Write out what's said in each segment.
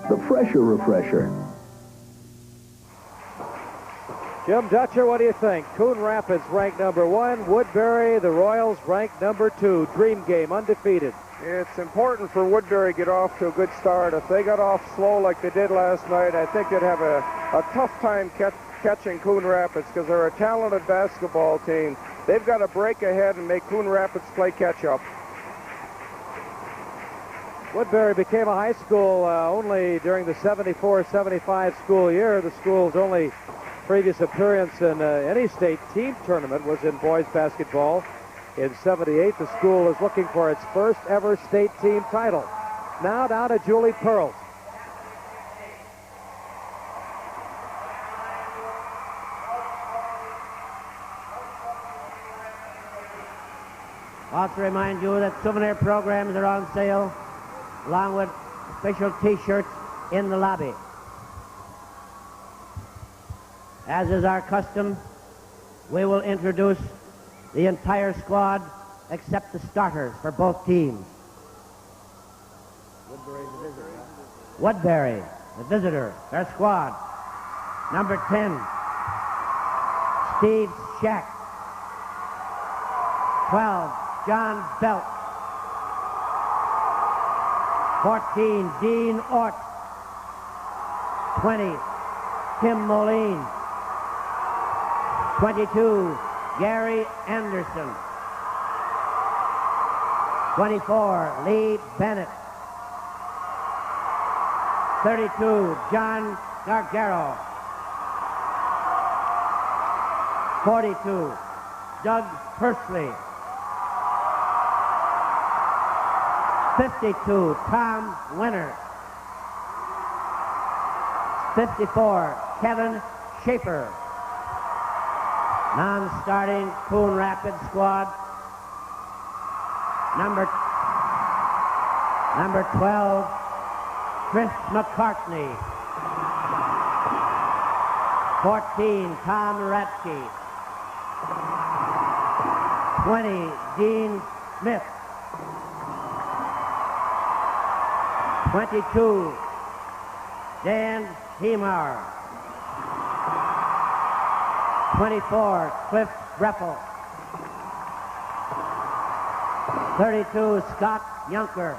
the fresher refresher. Jim Dutcher, what do you think? Coon Rapids ranked number 1. Woodbury, the Royals, ranked number 2. Dream game, undefeated. It's important for Woodbury to get off to a good start. If they got off slow like they did last night, I think they'd have a tough time catching Coon Rapids because they're a talented basketball team. They've got to break ahead and make Coon Rapids play catch-up. Woodbury became a high school only during the 74-75 school year. The school's only previous appearance in any state team tournament was in boys basketball. In 78, the school is looking for its first ever state team title. Now down to Julie Pearls. Also remind you that souvenir programs are on sale, along with special T-shirts in the lobby. As is our custom, we will introduce the entire squad except the starters for both teams. Woodbury, the visitor, their squad. Number 10, Steve Shack. 12, John Belt. 14, Dean Ort. 20, Tim Moline. 22, Gary Anderson. 24, Lee Bennett. 32, John Gargaro. 42, Doug Pursley. 52, Tom Winter. 54, Kevin Schaefer. Non-starting Coon Rapids squad. Number 12, Chris McCartney. 14, Tom Ratke. 20, Dean Smith. 22, Dan Heemar. 24, Cliff Breffel. 32, Scott Yunker.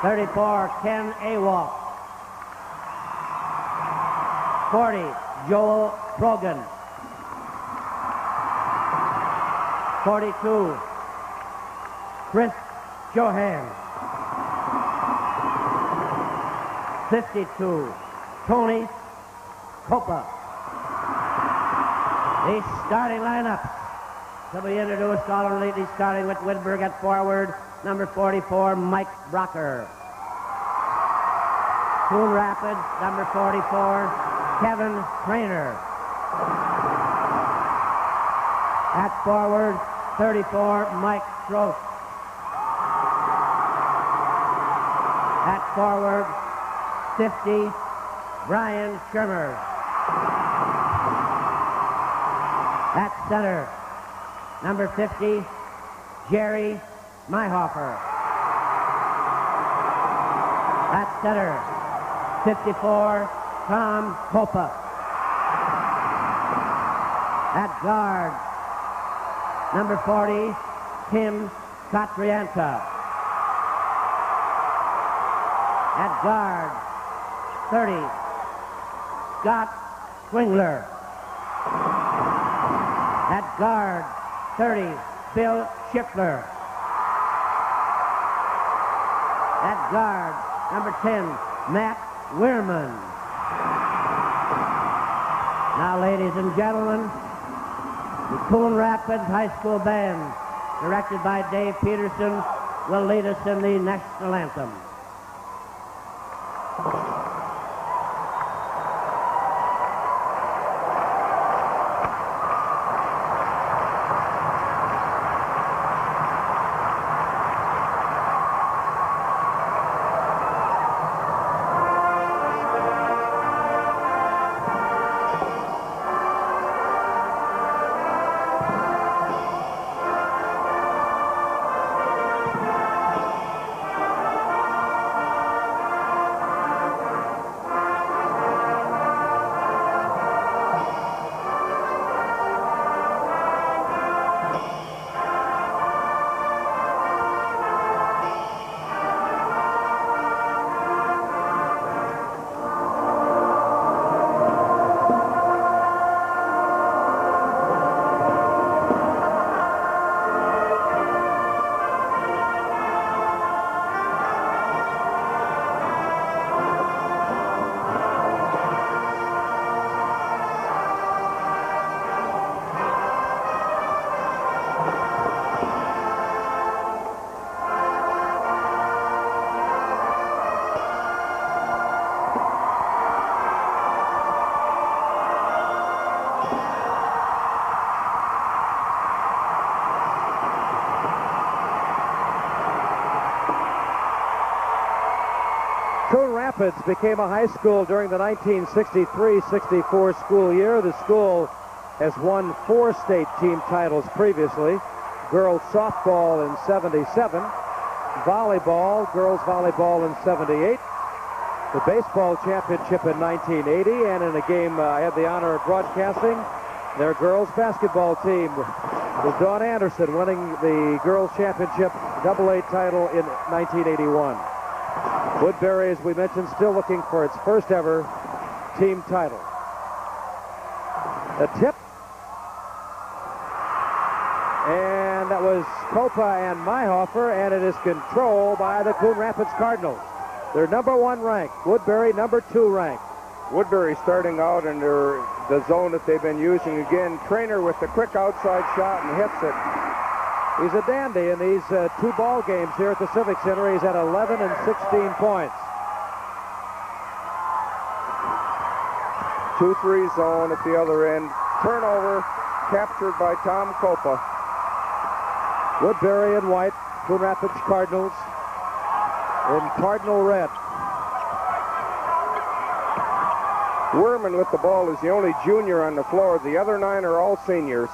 34, Ken Awalk. 40, Joel Brogan. 42, Chris Johan. 52, Tony Copa. The starting lineup to be introduced alternately, starting with Woodbury at forward, number 44, Mike Brocker. Coon Rapids, number 44, Kevin Trainer. At forward, 34, Mike Stroh. At forward, 50, Brian Shermer. At center, number 50, Jerry Myhofer. At center, 54, Tom Copa. At guard, number 40, Tim Catrianta. At guard, 30, Scott Swingler. At guard, 30, Bill Schiffler. At guard, number 10, Matt Weirman. Now, ladies and gentlemen, the Coon Rapids High School Band, directed by Dave Peterson, will lead us in the national anthem. Rapids became a high school during the 1963-64 school year. The school has won 4 state team titles previously. Girls softball in 77, volleyball, girls volleyball in 78, the baseball championship in 1980, and in a game I had the honor of broadcasting, their girls basketball team with Dawn Anderson winning the girls championship AA title in 1981. Woodbury, as we mentioned, still looking for its first ever team title. A tip. And that was Copa and Mayhofer, and it is controlled by the Coon Rapids Cardinals. They're number 1 ranked. Woodbury number 2 ranked. Woodbury starting out in the zone that they've been using again. Trainer with the quick outside shot and hits it. He's a dandy in these 2 ball games here at the Civic Center. He's at 11 and 16 points. 2-3 zone at the other end. Turnover captured by Tom Copa. Woodbury in white, Coon Rapids Cardinals in cardinal red. Werman with the ball is the only junior on the floor. The other 9 are all seniors.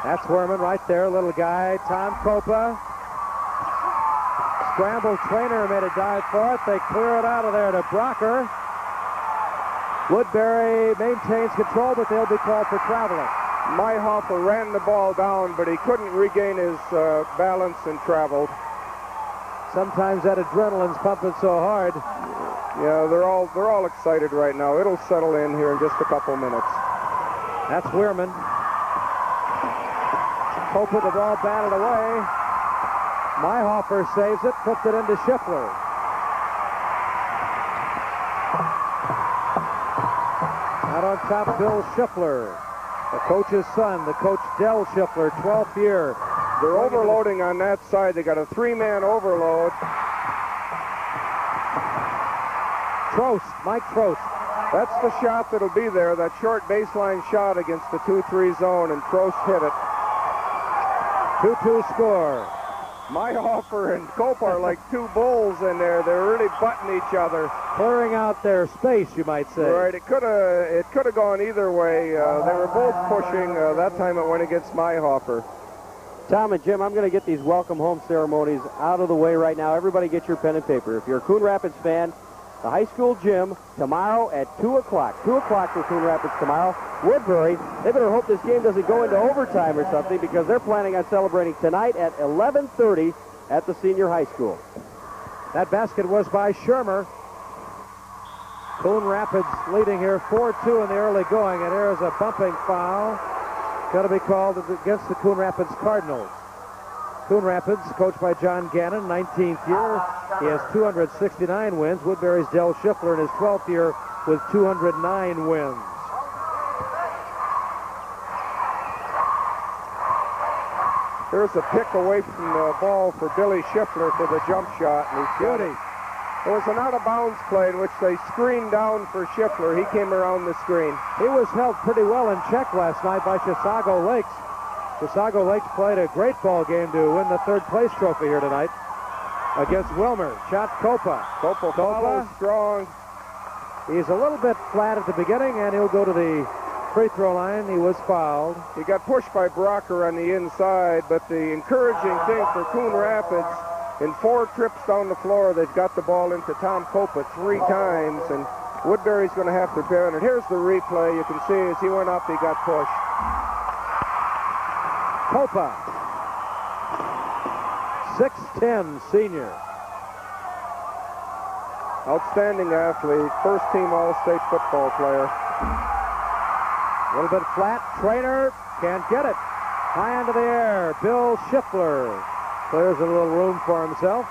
That's Werman right there, little guy. Tom Copa. Scramble. Trainer made a dive for it. They clear it out of there to Brocker. Woodbury maintains control, but they'll be called for traveling. Mayhofer ran the ball down, but he couldn't regain his balance and traveled. Sometimes that adrenaline's pumping so hard. Yeah, they're all excited right now. It'll settle in here in just a couple minutes. That's Wehrman. Copa, the ball batted away. Mayhofer saves it, puts it into Schiffler. Out on top, Bill Schiffler, the coach's son, the coach Del Schiffler, 12th year. They're overloading on that side. They got a 3-man overload. Trost, Mike Trost. That's the shot that'll be there, that short baseline shot against the 2-3 zone, and Trost hit it. 2-2 score. Mayhofer and Copa are like 2 bulls in there. They're really butting each other. Clearing out their space, you might say. Right, it could have gone either way. They were both pushing. That time it went against Mayhofer. Tom and Jim, I'm going to get these welcome home ceremonies out of the way right now. Everybody get your pen and paper. If you're a Coon Rapids fan, the high school gym tomorrow at 2 o'clock. 2 o'clock for Coon Rapids tomorrow. Woodbury, they better hope this game doesn't go into overtime or something, because they're planning on celebrating tonight at 11:30 at the senior high school. That basket was by Shermer. Coon Rapids leading here 4-2 in the early going, and there is a bumping foul. Going to be called against the Coon Rapids Cardinals. Coon Rapids, coached by John Gannon, 19th year. He has 269 wins. Woodbury's Del Schiffler in his 12th year with 209 wins. Here's a pick away from the ball for Billy Schiffler for the jump shot, and he's got it. It was an out-of-bounds play in which they screened down for Schiffler. He came around the screen. He was held pretty well in check last night by Chisago Lakes. Chisago Lakes played a great ball game to win the 3rd place trophy here tonight against Wilmer. Shot Copa. Copa follows strong. He's a little bit flat at the beginning, and he'll go to the free throw line. He was fouled. He got pushed by Brocker on the inside, but the encouraging thing for Coon Rapids, in 4 trips down the floor, they've got the ball into Tom Copa 3 times, and Woodbury's going to have to bear it. Here's the replay. You can see as he went up, he got pushed. Copa, 6'10", senior. Outstanding athlete, first-team All-State football player. A little bit flat. Trainer can't get it. High into the air. Bill Schiffler clears a little room for himself.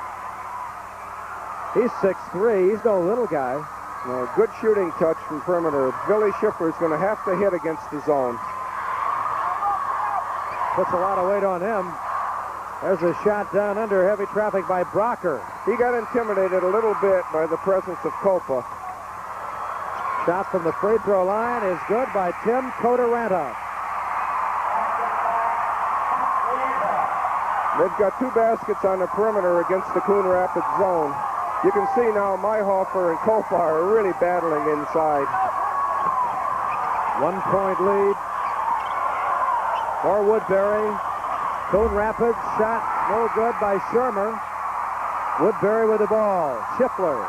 He's 6'3". He's no little guy. Good shooting touch from perimeter. Billy Schiffler is going to have to hit against the zone. Puts a lot of weight on him. There's a shot down under, heavy traffic by Brocker. He got intimidated a little bit by the presence of Copa. Shot from the free throw line is good by Tim Cotaranta. They've got 2 baskets on the perimeter against the Coon Rapids zone. You can see now Mayhofer and Kopa are really battling inside. 1 point lead for Woodbury. Coon Rapids shot no good by Shermer. Woodbury with the ball. Schiffler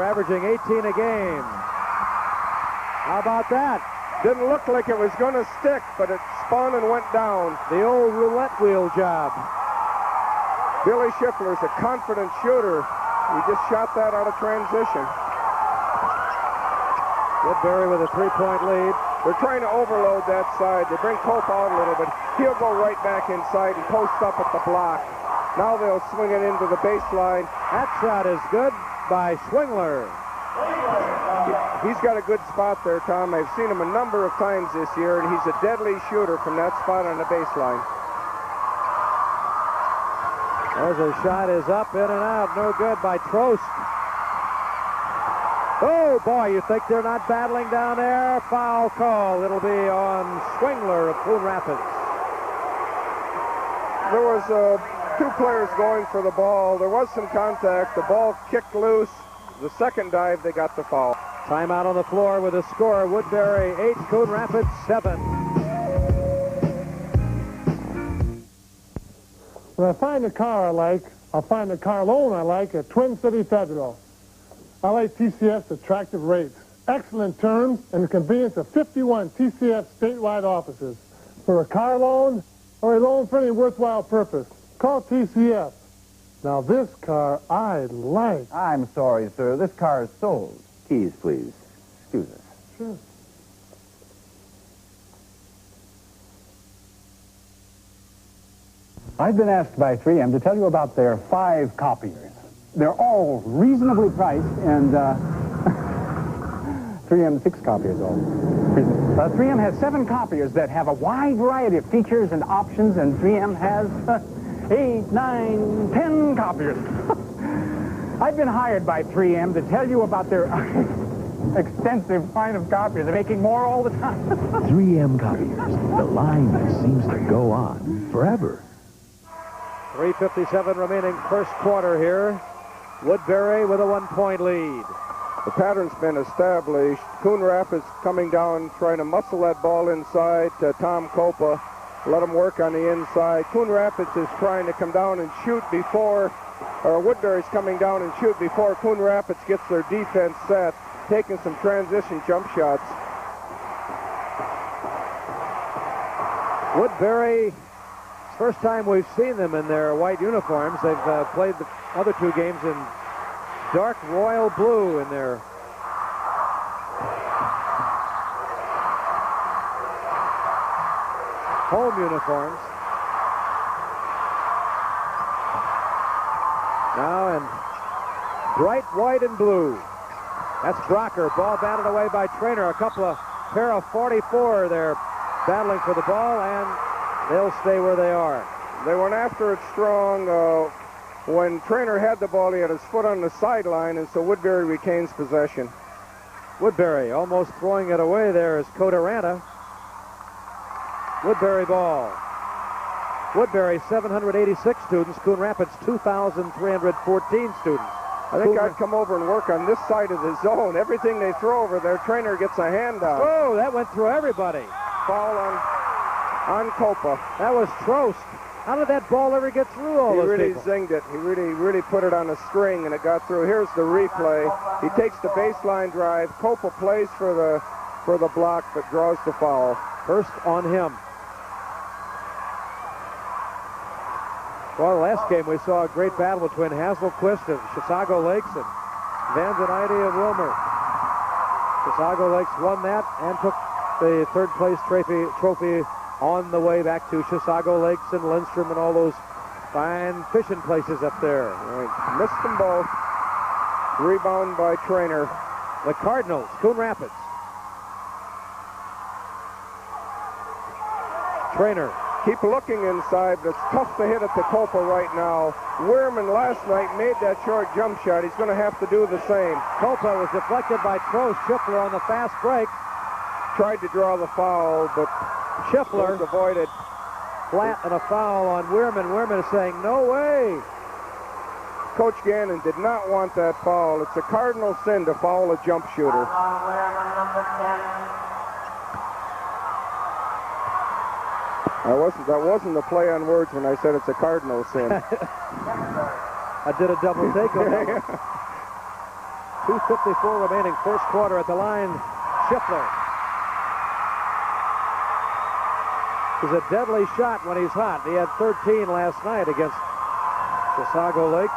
averaging 18 a game. How about that? Didn't look like it was going to stick, but it spun and went down. The old roulette wheel job. Billy Schiffler's a confident shooter. He just shot that out of transition. Woodbury with a 3-point lead. They're trying to overload that side. They bring Cope out a little bit. He'll go right back inside and post up at the block. Now they'll swing it into the baseline. That shot is good by Schwingler. He's got a good spot there, Tom. I've seen him a number of times this year, and he's a deadly shooter from that spot on the baseline. As a shot is up, in and out. No good by Trost. Oh, boy, you think they're not battling down there? Foul call. It'll be on Schwingler of Coon Rapids. There was two players going for the ball. There was some contact. The ball kicked loose. The second dive, they got the foul. Timeout on the floor with a score. Woodbury 8, Coon Rapids 7. When I find a car I like, I'll find a car loan I like at Twin City Federal. I like TCF's attractive rates, excellent terms, and the convenience of 51 TCF statewide offices. For a car loan or a loan for any worthwhile purpose, call TCF. Now this car I like. I'm sorry, sir. This car is sold. Keys, please. Excuse us. Sure. I've been asked by 3M to tell you about their 5 copiers. They're all reasonably priced, and 3M 6 copiers all. 3M has 7 copiers that have a wide variety of features and options, and 3M has 8, 9, 10 copiers. I've been hired by 3M to tell you about their extensive line of copiers. They're making more all the time. 3M copiers, the line that seems to go on forever. 3:57 remaining first quarter here. Woodbury with a 1-point lead. The pattern's been established. Coon Rapids coming down, trying to muscle that ball inside to Tom Kopa. Let him work on the inside. Coon Rapids is trying to come down and shoot before, or Woodbury's coming down and shoot before Coon Rapids gets their defense set, taking some transition jump shots. Woodbury, first time we've seen them in their white uniforms. They've played the other 2 games in dark royal blue in their home uniforms. Now in bright white and blue. That's Brocker. Ball batted away by Trainer. A couple of pair of 44 there battling for the ball, and they'll stay where they are. They went after it strong. When Trainer had the ball, he had his foot on the sideline, and so Woodbury retains possession. Woodbury almost throwing it away there is Cotaranta. Woodbury ball. Woodbury, 786 students. Coon Rapids, 2,314 students. I think I'd come over and work on this side of the zone. Everything they throw over there, Trainer gets a hand down. Oh, that went through everybody. Foul on Kopa. That was Trost. How did that ball ever get through all those really people? Zinged it. He really put it on a string, and it got through. Here's the replay. He takes the baseline drive. Kopa plays for the block, but draws the foul. First on him. Well, last game we saw a great battle between Hazelquist of Chisago Lakes and Vanzanite of Wilmer. Chisago Lakes won that and took the third place trophy on the way back to Chisago Lakes and Lindstrom and all those fine fishing places up there. Right. Missed them both. Rebound by Trainer. The Cardinals, Coon Rapids. Trainer. Keep looking inside, but it's tough to hit at the Kopa right now. Wehrman last night made that short jump shot. He's going to have to do the same. Kopa was deflected by Trost. Schiffler on the fast break. Tried to draw the foul, but Schiffler avoided. Flat and a foul on Wehrman. Wehrman is saying, no way. Coach Gannon did not want that foul. It's a cardinal sin to foul a jump shooter. That wasn't a play on words when I said it's a cardinal sin. I did a double take on that. 2:54 remaining, first quarter at the line. Schiffler. He's a deadly shot when he's hot. He had 13 last night against Chisago Lakes.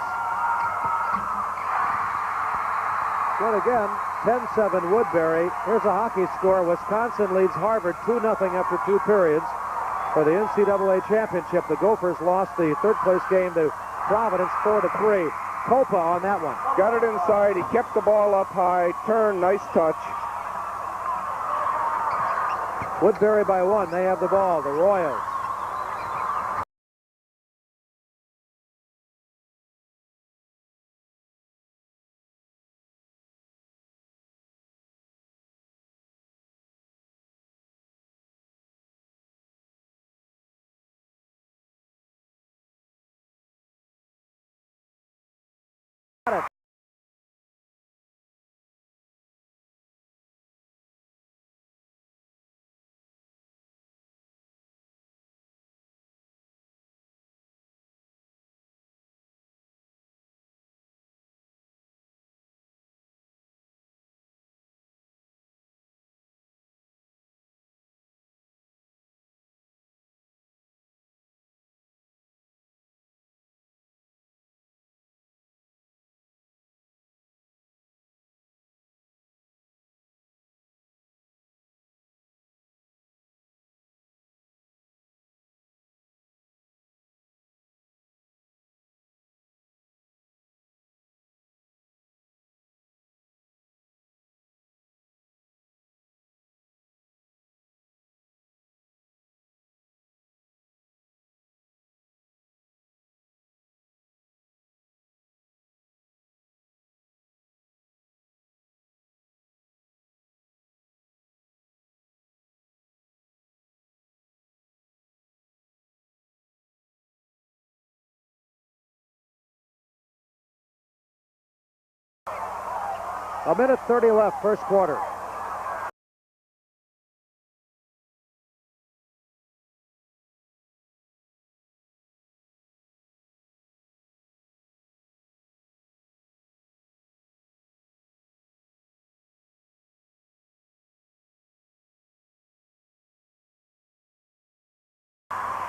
Then again, 10-7 Woodbury. Here's a hockey score. Wisconsin leads Harvard 2-0 after 2 periods for the NCAA championship. The Gophers lost the third-place game to Providence 4-3. Copa on that one. Got it inside. He kept the ball up high. Turn, nice touch. Woodbury by 1. They have the ball. The Royals. A minute 30 left, first quarter.